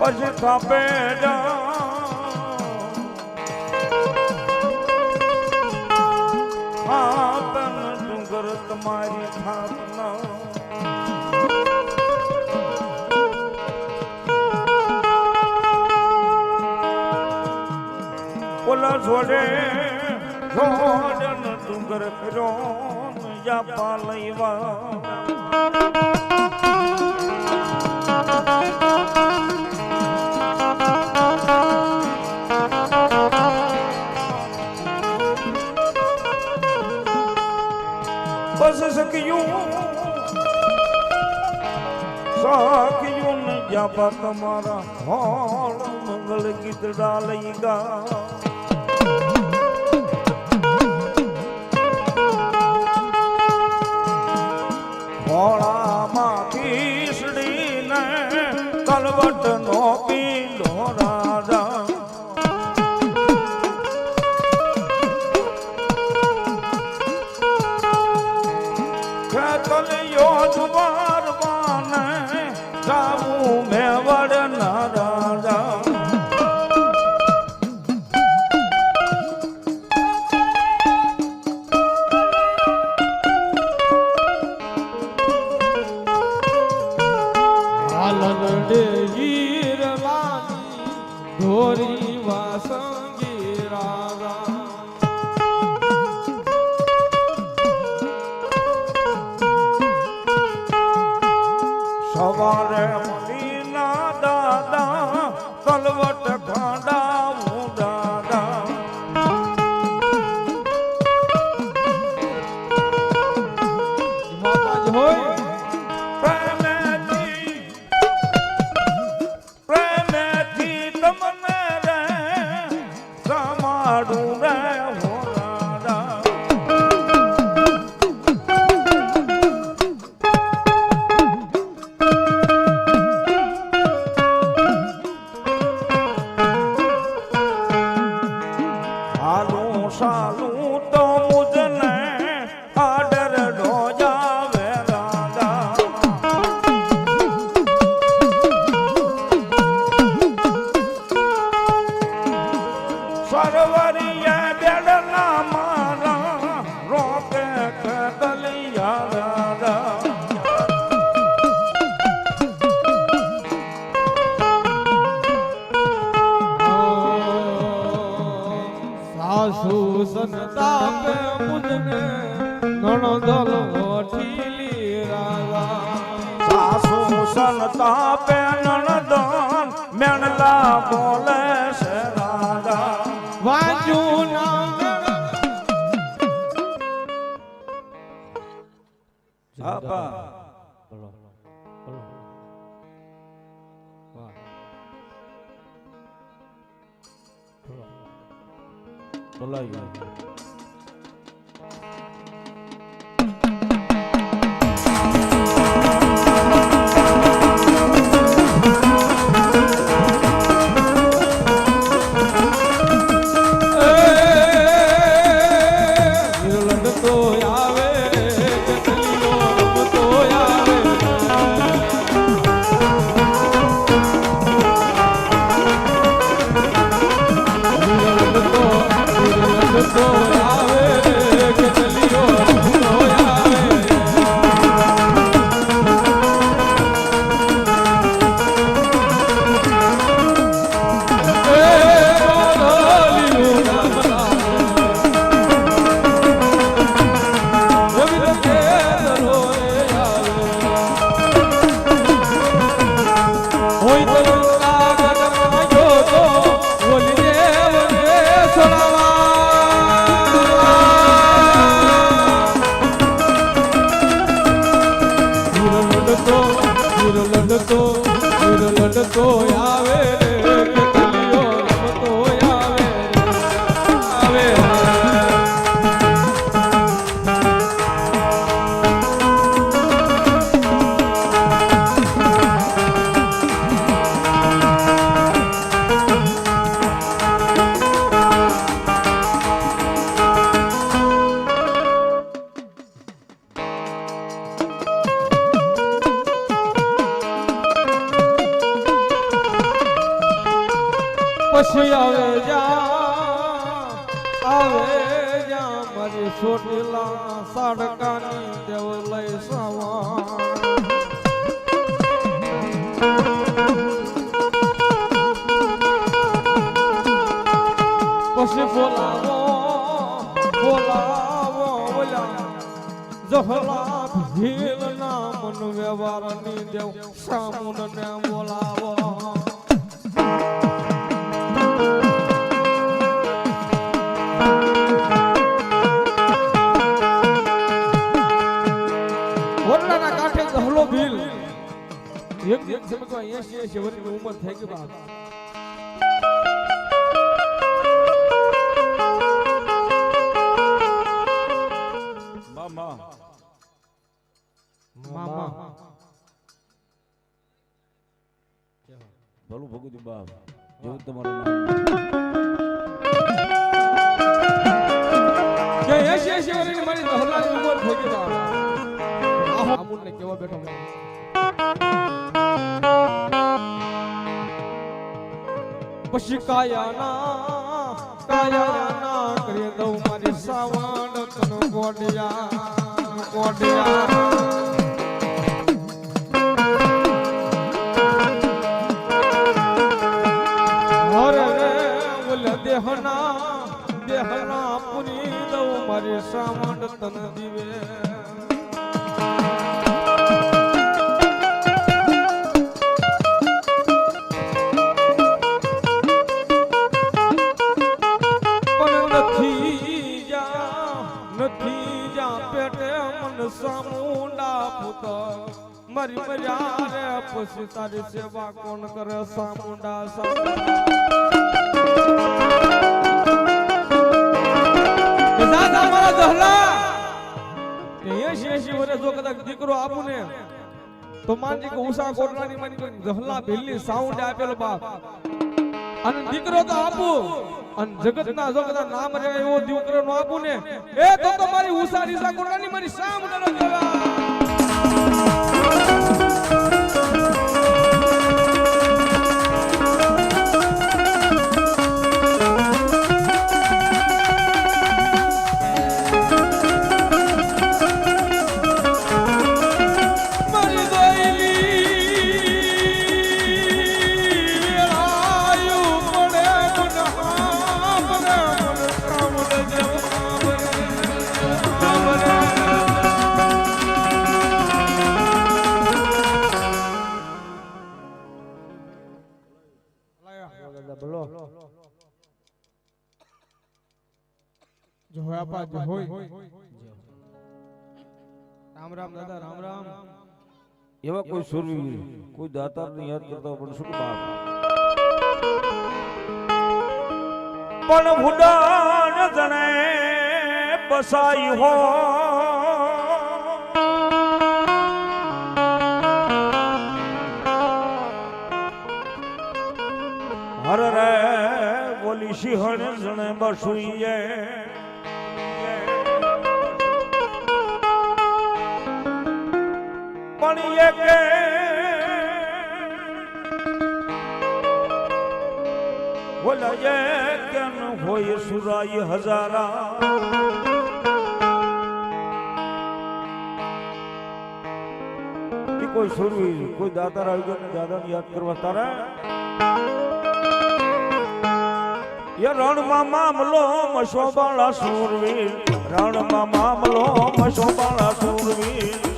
પછી થાપે તન ડુંગર તમારી થાપના ઓલા છોડે છોડન ડુંગર ફેરો યા પાલૈવા બસ સખ્યું ને જાપા તમારા હોળ મંગલ ગીતડા લઈ ગા હોળામાં ખીસડીને કલવટ નો પીંડો રાજા ખેતલિયો જુવારવાને જાવું મેવડ ના રાજા ધોરી વાસંગી રાગા સવારે મદીના દાદા કલવટ ખાડાવું દાદા હોય સાલું તો મુજને આડર ઢોજાવે રાજા સરવરીએ બેડલા મારા રોકે કદલિયા રાજા સાસુ સંતાપે મુજને નણદલ વઠીલી રાગા સાસુ સંતાપે નણદન મેણલા બોલે છે રાજા વાંચું ના આપા બોલાવી લડતો આવે રે કલિયો રમતો આવે આવે આવે જ્યાં મારી સોટીલા સાડકાની દેવ લઈ સવા પછી બોલાવો બોલાવો બોલા જહલા ભીલ ના મન વ્યવહારની દેવ સામુન ને બોલાવો ઓરડાના કાંઠે જહલો ભીલ એક સમજવા 80 વર્ષની ઉંમર થઈ ગઈ બાપ મામા ભલું ભગુજી બાપ જેવું તમારું નામ કે 80 વર્ષની મારી જહલાની ઉંમર થઈ ગઈ બાપ આમુને કેવા બેઠો પછી કાયાના કરી દઉં મારી સાવણ તન ગોડિયા હરે રે બોલ દેહના પુરી દઉં મારી સાવણ તન દીવે સામુંડા પુત્ર મરી મર્યા રે પછી તારી સેવા કોણ કરે સામુંડા મારા જહલા 80 વર્ષ જો કદાચ દીકરો આપું ને તો માનજી કે ઉષા કોટલાની માની જહલા ભીલની સાઉન્ડ આપેલો બાપ અને દીકરો તો આપું અને જગતના જો કદાચ નામ રે એવો દીકરો નો આપું ને એ તો મારી ઉષા રીસા કોટલાની મારી સાઉન્ડ નો દેવા જો હોય આપા જો હોય રામ રામ દાદા રામ રામ એવા કોઈ સુરવીર કોઈ દાતારને યાદ કરતા પણ શું બાપ પણ ભૂડાન જણે બસાઈ હો હર રે બોલી સિંહણ જણે બસુઈએ પણ એ કે બોલાય કેમ હોય સુરાય હજારા કોઈ સુરવીર કોઈ દાતાર આવી ગયો ને દાદાને યાદ કરવા તારા રણમાં મામલો મશોબાળા સુરવીર રણમાં મામલો મશોબાળા સુરવીર